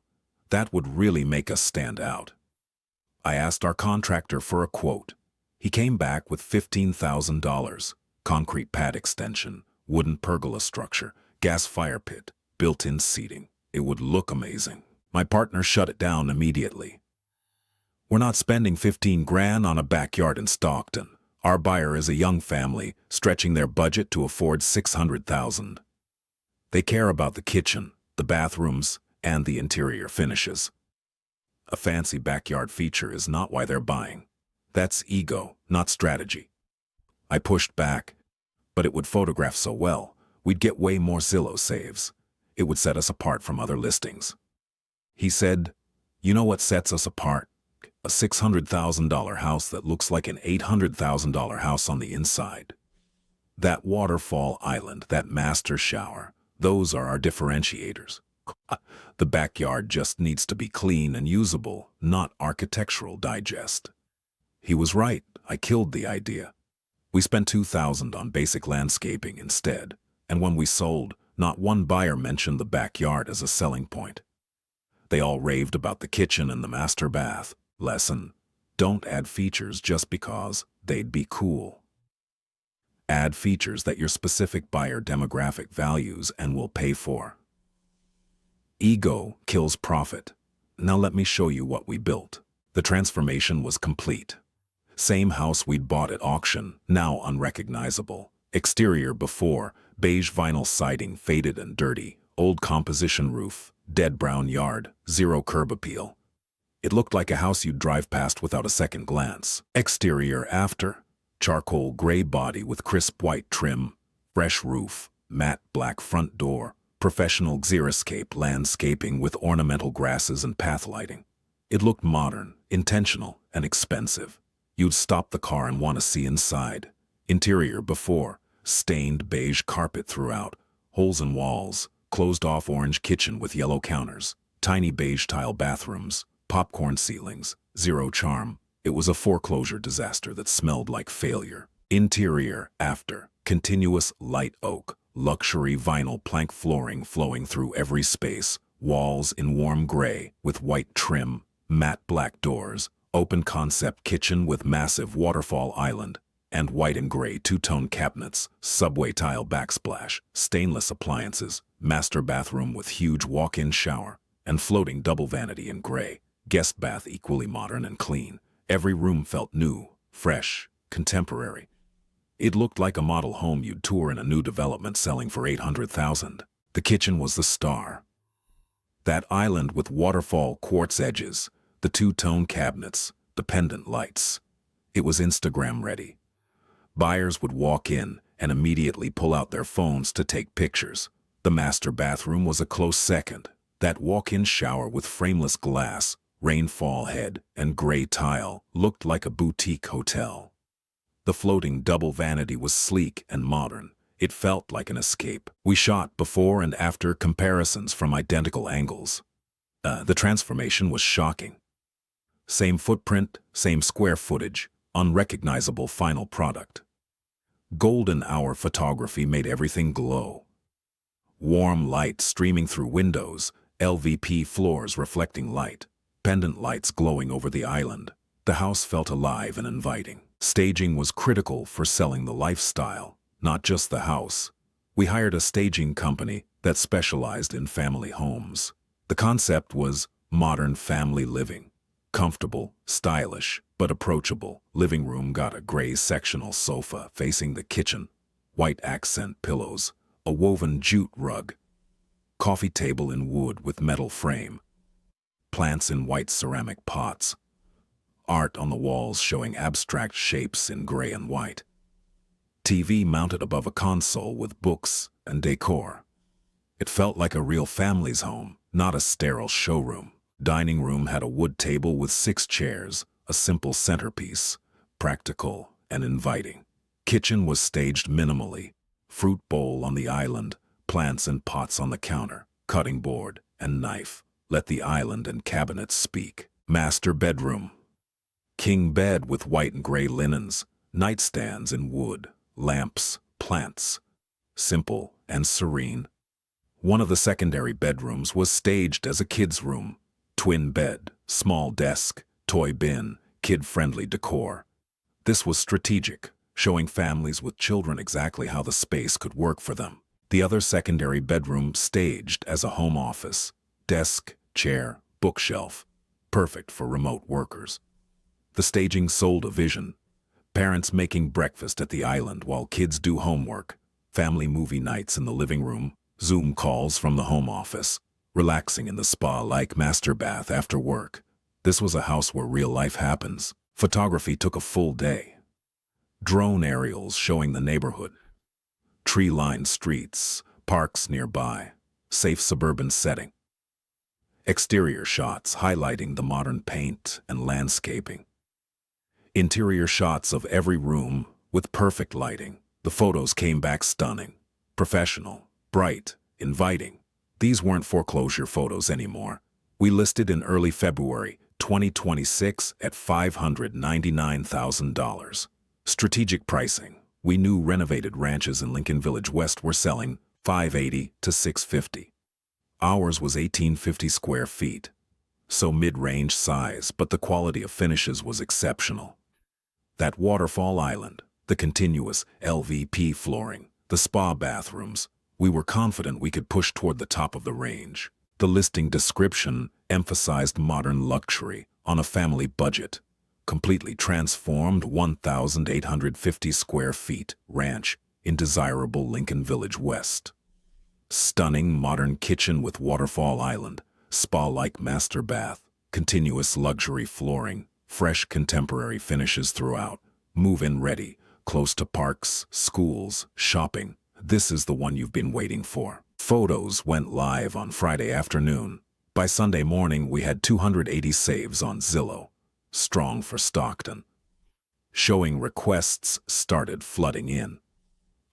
That would really make us stand out. I asked our contractor for a quote. He came back with $15,000. Concrete pad extension, wooden pergola structure, gas fire pit, built-in seating. It would look amazing. My partner shut it down immediately. We're not spending 15 grand on a backyard in Stockton. Our buyer is a young family, stretching their budget to afford 600,000. They care about the kitchen, the bathrooms, and the interior finishes. A fancy backyard feature is not why they're buying. That's ego, not strategy. I pushed back, but it would photograph so well, we'd get way more Zillow saves. It would set us apart from other listings. He said, you know what sets us apart? A $600,000 house that looks like an $800,000 house on the inside. That waterfall island, that master shower, those are our differentiators. The backyard just needs to be clean and usable, not architectural digest. He was right. I killed the idea. We spent $2,000 on basic landscaping instead, and when we sold, not one buyer mentioned the backyard as a selling point. They all raved about the kitchen and the master bath. Lesson: don't add features just because they'd be cool. Add features that your specific buyer demographic values and will pay for. Ego kills profit. Now let me show you what we built. The transformation was complete. Same house we'd bought at auction, now unrecognizable. Exterior before, beige vinyl siding faded and dirty, old composition roof, dead brown yard, zero curb appeal. It looked like a house you'd drive past without a second glance. Exterior after, charcoal gray body with crisp white trim, Fresh roof, matte black front door, professional xeriscape landscaping with ornamental grasses and path lighting. It looked modern, intentional, and expensive. You'd stop the car and want to see inside. Interior before, stained beige carpet throughout, holes in walls, closed-off orange kitchen with yellow counters, tiny beige tile bathrooms, popcorn ceilings, zero charm. It was a foreclosure disaster that smelled like failure. Interior after, continuous light oak, luxury vinyl plank flooring flowing through every space, walls in warm gray with white trim, matte black doors, open concept kitchen with massive waterfall island, and white and gray two-tone cabinets, subway tile backsplash, stainless appliances, master bathroom with huge walk-in shower, and floating double vanity in gray, guest bath equally modern and clean. Every room felt new, fresh, contemporary. It looked like a model home you'd tour in a new development selling for $800,000. The kitchen was the star. That island with waterfall quartz edges, the two-tone cabinets, the pendant lights. It was Instagram ready. Buyers would walk in and immediately pull out their phones to take pictures. The master bathroom was a close second. That walk-in shower with frameless glass, rainfall head, and gray tile looked like a boutique hotel. The floating double vanity was sleek and modern. It felt like an escape. We shot before and after comparisons from identical angles. The transformation was shocking. Same footprint, same square footage, unrecognizable final product. Golden hour photography made everything glow. Warm light streaming through windows, LVP floors reflecting light, pendant lights glowing over the island. The house felt alive and inviting. Staging was critical for selling the lifestyle, not just the house. We hired a staging company that specialized in family homes. The concept was modern family living. Comfortable, stylish, but approachable. Living room got a gray sectional sofa facing the kitchen, white accent pillows, a woven jute rug, coffee table in wood with metal frame, plants in white ceramic pots, art on the walls showing abstract shapes in gray and white, TV mounted above a console with books and decor. It felt like a real family's home, not a sterile showroom. Dining room had a wood table with 6 chairs, a simple centerpiece, practical and inviting. Kitchen was staged minimally, fruit bowl on the island, plants and pots on the counter, cutting board and knife. Let the island and cabinets speak. Master bedroom. King bed with white and gray linens, nightstands in wood, lamps, plants. Simple and serene. One of the secondary bedrooms was staged as a kid's room. Twin bed, small desk, toy bin, kid-friendly decor. This was strategic, showing families with children exactly how the space could work for them. The other secondary bedroom staged as a home office. Desk, chair, bookshelf. Perfect for remote workers. The staging sold a vision. Parents making breakfast at the island while kids do homework. Family movie nights in the living room. Zoom calls from the home office. Relaxing in the spa like master bath after work. This was a house where real life happens. Photography took a full day. Drone aerials showing the neighborhood. Tree-lined streets, parks nearby, safe suburban setting. Exterior shots highlighting the modern paint and landscaping. Interior shots of every room with perfect lighting. The photos came back stunning, professional, bright, inviting. These weren't foreclosure photos anymore. We listed in early February 2026 at $599,000. Strategic pricing. We knew renovated ranches in Lincoln Village West were selling $580 to $650. Ours was 1,850 square feet, so mid-range size, but the quality of finishes was exceptional. That waterfall island, the continuous LVP flooring, the spa bathrooms, we were confident we could push toward the top of the range. The listing description emphasized modern luxury on a family budget. Completely transformed 1,850 square feet ranch in desirable Lincoln Village West. Stunning modern kitchen with waterfall island, spa-like master bath, continuous luxury flooring, fresh contemporary finishes throughout, move-in ready, close to parks, schools, shopping. This is the one you've been waiting for. Photos went live on Friday afternoon. By Sunday morning, we had 280 saves on Zillow. Strong for Stockton. Showing requests started flooding in.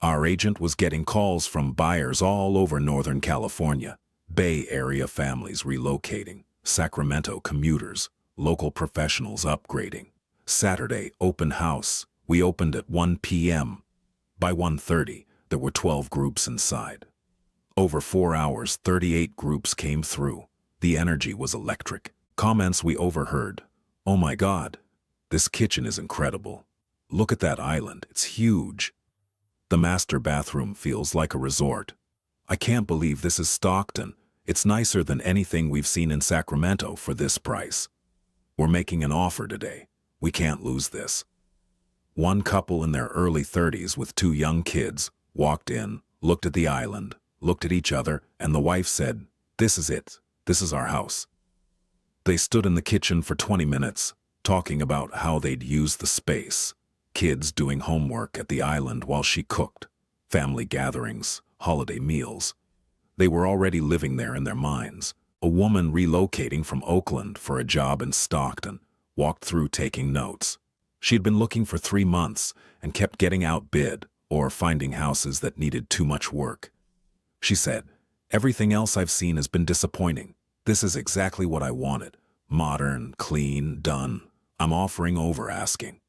Our agent was getting calls from buyers all over Northern California, Bay Area families relocating, Sacramento commuters, local professionals upgrading. Saturday, open house. We opened at 1 p.m. By 1:30, there were 12 groups inside. Over 4 hours, 38 groups came through. The energy was electric. Comments we overheard. "Oh my God, this kitchen is incredible. Look at that island, it's huge. The master bathroom feels like a resort. I can't believe this is Stockton. It's nicer than anything we've seen in Sacramento for this price. We're making an offer today. We can't lose this." One couple in their early 30s with 2 young kids walked in, looked at the island, looked at each other, and the wife said, "This is it. This is our house." They stood in the kitchen for 20 minutes, talking about how they'd use the space. Kids doing homework at the island while she cooked, family gatherings, holiday meals. They were already living there in their minds. A woman relocating from Oakland for a job in Stockton walked through taking notes. She'd been looking for 3 months and kept getting outbid or finding houses that needed too much work. She said, "Everything else I've seen has been disappointing. This is exactly what I wanted. Modern, clean, done. I'm offering over asking."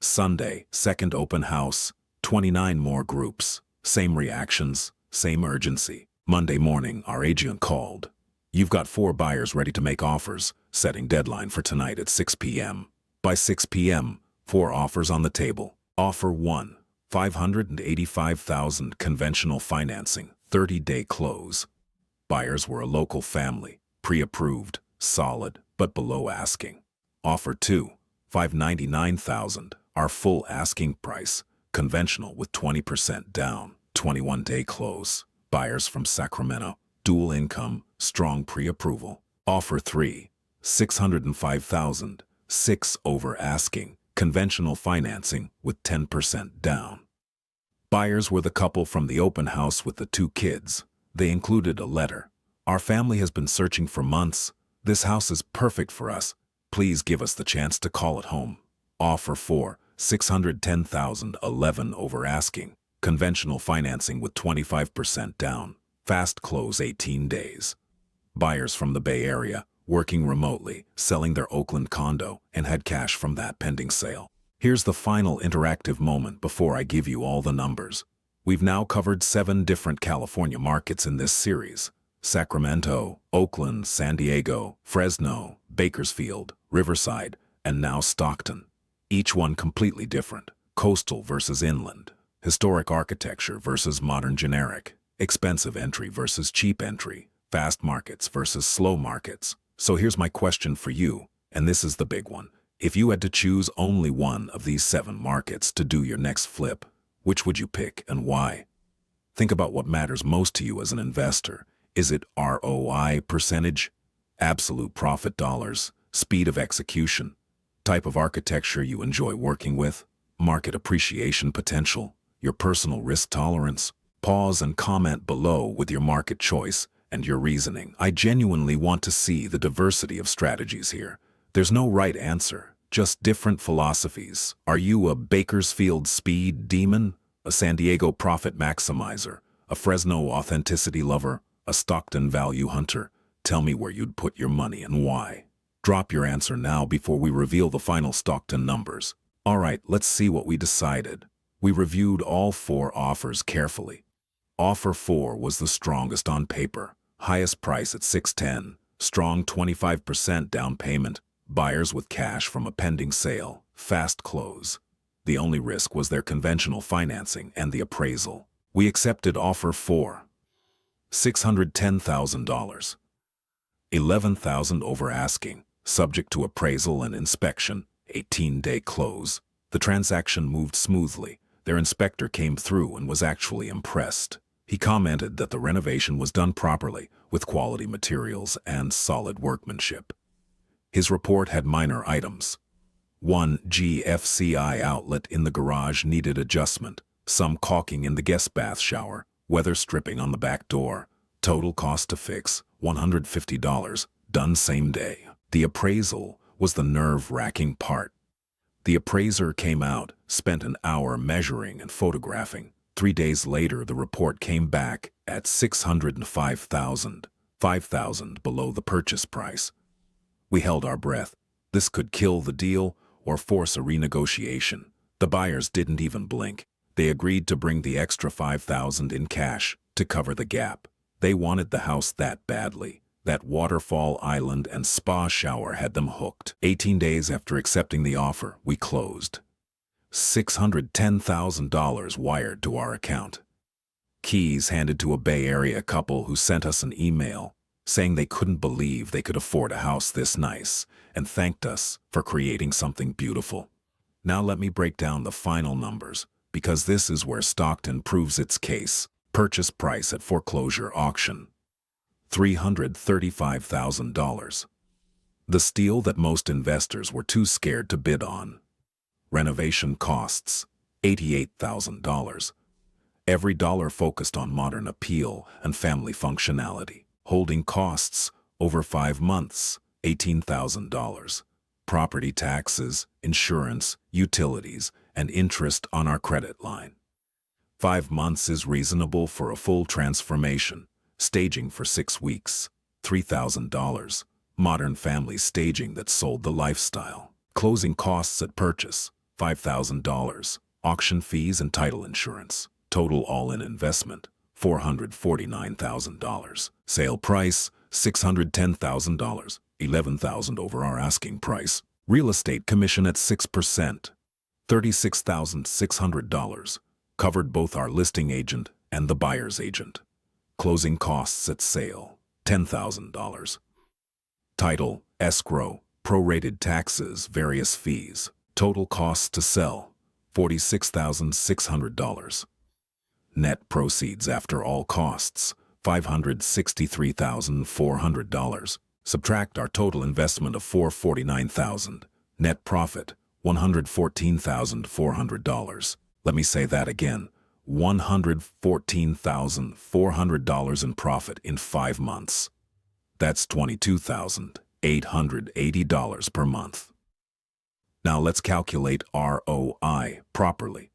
Sunday, second open house, 29 more groups. Same reactions, same urgency. Monday morning, our agent called. "You've got 4 buyers ready to make offers, setting deadline for tonight at 6 p.m. By 6 p.m., 4 offers on the table. Offer 1, $585,000 conventional financing, 30-day close. Buyers were a local family, pre-approved, solid, but below asking. Offer 2, $599,000, our full asking price, conventional with 20% down, 21-day close. Buyers from Sacramento, dual income, strong pre-approval. Offer 3, $605,000, 6 over asking, conventional financing with 10% down. Buyers were the couple from the open house with the 2 kids. They included a letter. "Our family has been searching for months. This house is perfect for us. Please give us the chance to call it home." Offer 4, $610,000, 11 over asking, conventional financing with 25% down, fast close 18 days. Buyers from the Bay Area, working remotely, selling their Oakland condo, and had cash from that pending sale. Here's the final interactive moment before I give you all the numbers. We've now covered 7 different California markets in this series: Sacramento, Oakland, San Diego, Fresno, Bakersfield, Riverside, and now Stockton. Each one completely different: coastal versus inland, historic architecture versus modern generic, expensive entry versus cheap entry, fast markets versus slow markets. So here's my question for you, and this is the big one. If you had to choose only one of these 7 markets to do your next flip, which would you pick and why? Think about what matters most to you as an investor. Is it ROI percentage, absolute profit dollars, speed of execution, type of architecture you enjoy working with, market appreciation potential, your personal risk tolerance? Pause and comment below with your market choice and your reasoning. I genuinely want to see the diversity of strategies here. There's no right answer, just different philosophies. Are you a Bakersfield speed demon, a San Diego profit maximizer, a Fresno authenticity lover, a Stockton value hunter? Tell me where you'd put your money and why. Drop your answer now before we reveal the final Stockton numbers. All right, let's see what we decided. We reviewed all 4 offers carefully. Offer 4 was the strongest on paper, highest price at $610, strong 25% down payment, buyers with cash from a pending sale, fast close. The only risk was their conventional financing and the appraisal. We accepted offer 4, $610,000, $11,000 over asking, subject to appraisal and inspection, 18-day close. The transaction moved smoothly. Their inspector came through and was actually impressed. He commented that the renovation was done properly, with quality materials and solid workmanship. His report had minor items. One GFCI outlet in the garage needed adjustment. some caulking in the guest bath shower, weather stripping on the back door. Total cost to fix, $150, done same day. The appraisal was the nerve-wracking part. The appraiser came out, spent an hour measuring and photographing. 3 days later, the report came back at $605,000, $5,000 below the purchase price. We held our breath. This could kill the deal or force a renegotiation. The buyers didn't even blink. They agreed to bring the extra $5,000 in cash to cover the gap. They wanted the house that badly. That waterfall island and spa shower had them hooked. 18 days after accepting the offer, we closed. $610,000 wired to our account. Keys handed to a Bay Area couple who sent us an email saying they couldn't believe they could afford a house this nice and thanked us for creating something beautiful. Now let me break down the final numbers, because this is where Stockton proves its case. Purchase price at foreclosure auction, $335,000. The steal that most investors were too scared to bid on. Renovation costs, $88,000. Every dollar focused on modern appeal and family functionality. Holding costs, over 5 months, $18,000. Property taxes, insurance, utilities, and interest on our credit line. 5 months is reasonable for a full transformation. Staging for 6 weeks, $3,000. Modern family staging that sold the lifestyle. Closing costs at purchase, $5,000. Auction fees and title insurance. Total all-in investment, $449,000. Sale price, $610,000, $11,000 over our asking price. Real estate commission at 6%, $36,600. Covered both our listing agent and the buyer's agent. Closing costs at sale, $10,000. Title, escrow, prorated taxes, various fees. Total costs to sell, $46,600. Net proceeds after all costs, $563,400. Subtract our total investment of $449,000. Net profit, $114,400. Let me say that again. $114,400 in profit in 5 months. That's $22,880 per month. Now let's calculate ROI properly.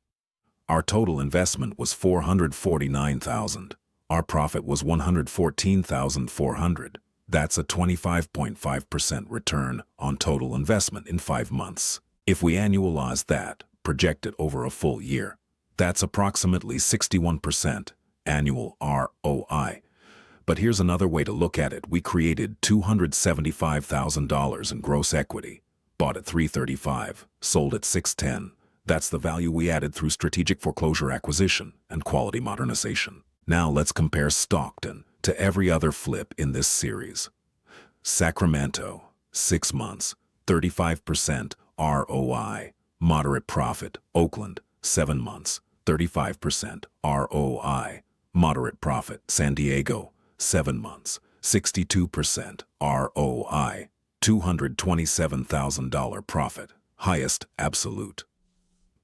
Our total investment was $449,000. Our profit was $114,400. That's a 25.5% return on total investment in 5 months. If we annualize that, project it over a full year, that's approximately 61% annual ROI. But here's another way to look at it. We created $275,000 in gross equity, bought at $335, sold at $610. That's the value we added through strategic foreclosure acquisition and quality modernization. Now let's compare Stockton to every other flip in this series. Sacramento, 6 months, 35% ROI, moderate profit. Oakland, 7 months, 35% ROI, moderate profit. San Diego, 7 months, 62% ROI, $227,000 profit, highest absolute.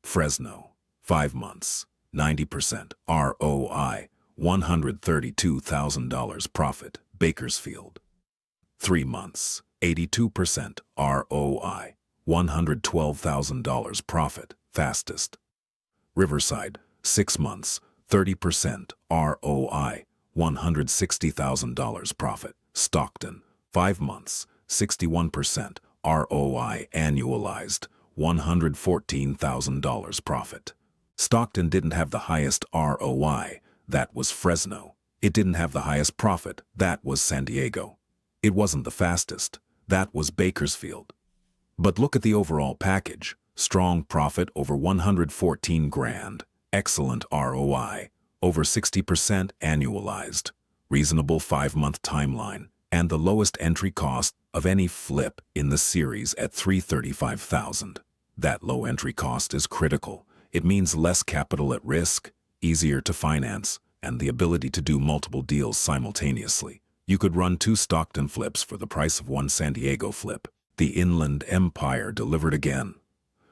Fresno, 5 months, 90% ROI, $132,000 profit. Bakersfield, 3 months, 82% ROI, $112,000 profit, fastest. Riverside, 6 months, 30% ROI, $160,000 profit. Stockton, 5 months, 61% ROI annualized, $114,000 profit. Stockton didn't have the highest ROI, that was Fresno. It didn't have the highest profit, that was San Diego. It wasn't the fastest, that was Bakersfield. But look at the overall package. Strong profit over $114,000, excellent ROI, over 60% annualized, reasonable 5-month timeline, and the lowest entry cost of any flip in the series at $335,000. That low entry cost is critical. It means less capital at risk, easier to finance, and the ability to do multiple deals simultaneously. You could run 2 Stockton flips for the price of 1 San Diego flip. The Inland Empire delivered again.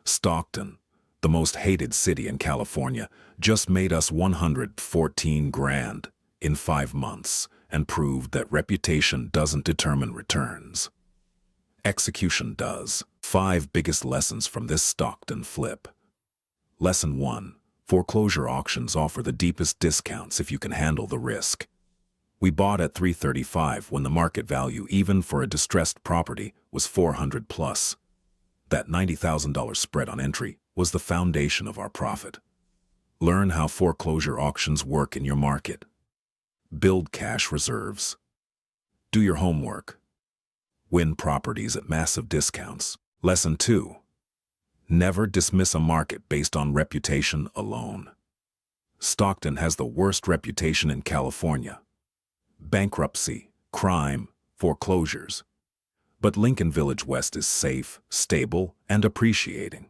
Stockton, the most hated city in California, just made us 114 grand in 5 months and proved that reputation doesn't determine returns. Execution does. 5 biggest lessons from this Stockton flip. Lesson 1. Foreclosure auctions offer the deepest discounts if you can handle the risk. We bought at 335 when the market value even for a distressed property was 400 plus. That $90,000 spread on entry was the foundation of our profit. Learn how foreclosure auctions work in your market. Build cash reserves. Do your homework. Win properties at massive discounts. Lesson 2. Never dismiss a market based on reputation alone. Stockton has the worst reputation in California. Bankruptcy, crime, foreclosures. But Lincoln Village West is safe, stable, and appreciating.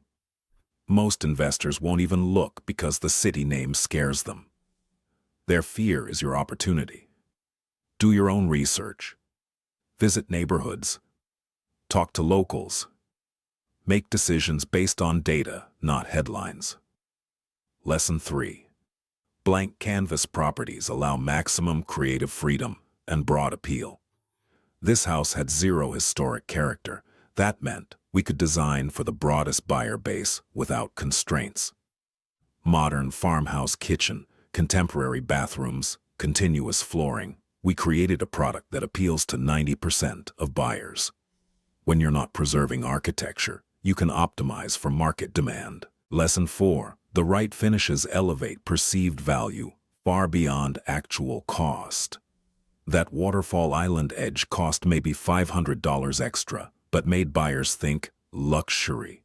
Most investors won't even look because the city name scares them. Their fear is your opportunity. Do your own research. Visit neighborhoods. Talk to locals. Make decisions based on data, not headlines. Lesson 3. Blank canvas properties allow maximum creative freedom and broad appeal. This house had zero historic character. That meant we could design for the broadest buyer base without constraints. Modern farmhouse kitchen, contemporary bathrooms, continuous flooring. We created a product that appeals to 90% of buyers. When you're not preserving architecture, you can optimize for market demand. Lesson 4. The right finishes elevate perceived value far beyond actual cost. That waterfall island edge cost maybe $500 extra, but made buyers think luxury.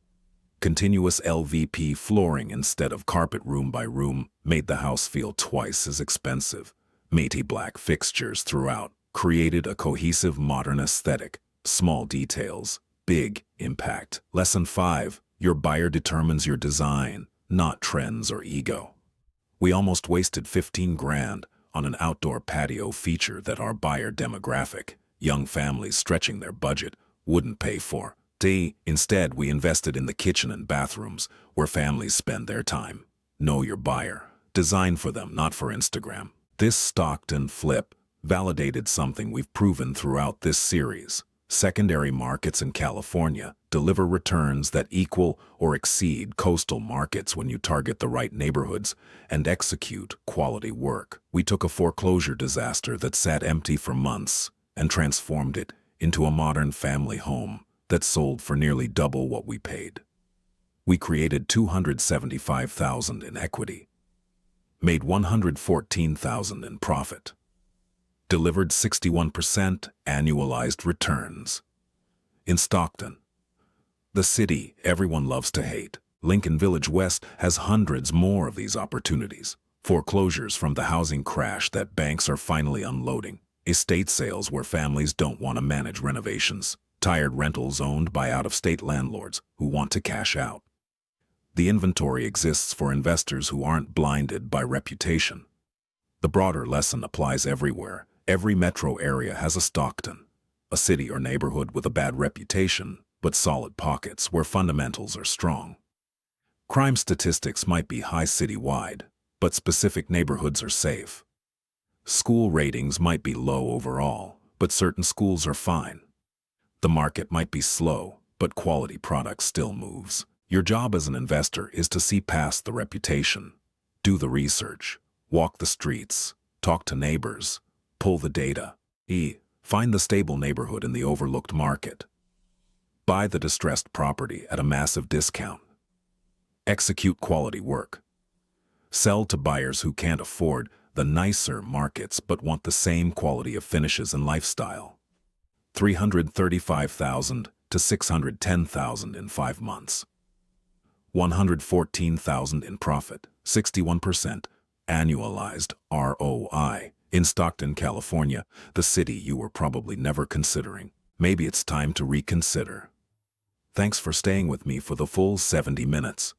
Continuous LVP flooring instead of carpet room by room made the house feel twice as expensive. Matey black fixtures throughout created a cohesive modern aesthetic. Small details, big impact. Lesson 5. Your buyer determines your design, not trends or ego. We almost wasted 15 grand on an outdoor patio feature that our buyer demographic, young families stretching their budget, wouldn't pay for. Instead, we invested in the kitchen and bathrooms where families spend their time. Know your buyer. Design for them, not for Instagram. This Stockton flip validated something we've proven throughout this series. Secondary markets in California deliver returns that equal or exceed coastal markets when you target the right neighborhoods and execute quality work. We took a foreclosure disaster that sat empty for months and transformed it into a modern family home that sold for nearly double what we paid. We created $275,000 in equity, made $114,000 in profit, delivered 61% annualized returns. In Stockton, the city everyone loves to hate, Lincoln Village West has hundreds more of these opportunities. Foreclosures from the housing crash that banks are finally unloading. Estate sales where families don't want to manage renovations. Tired rentals owned by out-of-state landlords who want to cash out. The inventory exists for investors who aren't blinded by reputation. The broader lesson applies everywhere. Every metro area has a Stockton, a city or neighborhood with a bad reputation, but solid pockets where fundamentals are strong. Crime statistics might be high citywide, but specific neighborhoods are safe. School ratings might be low overall, but certain schools are fine. The market might be slow, but quality product still moves. Your job as an investor is to see past the reputation. Do the research, walk the streets, talk to neighbors, pull the data. Find the stable neighborhood in the overlooked market. Buy the distressed property at a massive discount. Execute quality work. Sell to buyers who can't afford the nicer markets but want the same quality of finishes and lifestyle. $335,000 to $610,000 in 5 months. $114,000 in profit, 61% annualized ROI. In Stockton, California, the city you were probably never considering. Maybe it's time to reconsider. Thanks for staying with me for the full 70 minutes.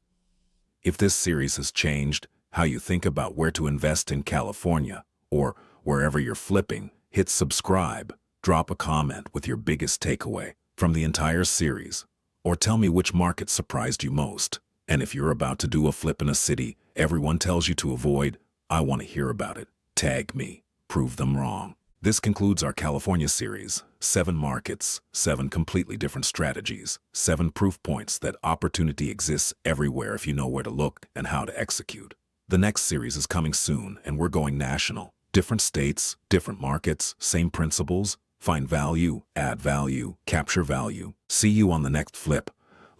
If this series has changed how you think about where to invest in California or wherever you're flipping, hit subscribe, drop a comment with your biggest takeaway from the entire series, or tell me which market surprised you most. And if you're about to do a flip in a city everyone tells you to avoid, I want to hear about it. Tag me. Prove them wrong. This concludes our California series, 7 markets, 7 completely different strategies, 7 proof points that opportunity exists everywhere if you know where to look and how to execute. The next series is coming soon and we're going national. Different states, different markets, same principles. Find value, add value, capture value. See you on the next flip.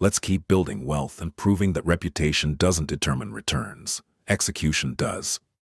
Let's keep building wealth and proving that reputation doesn't determine returns. Execution does.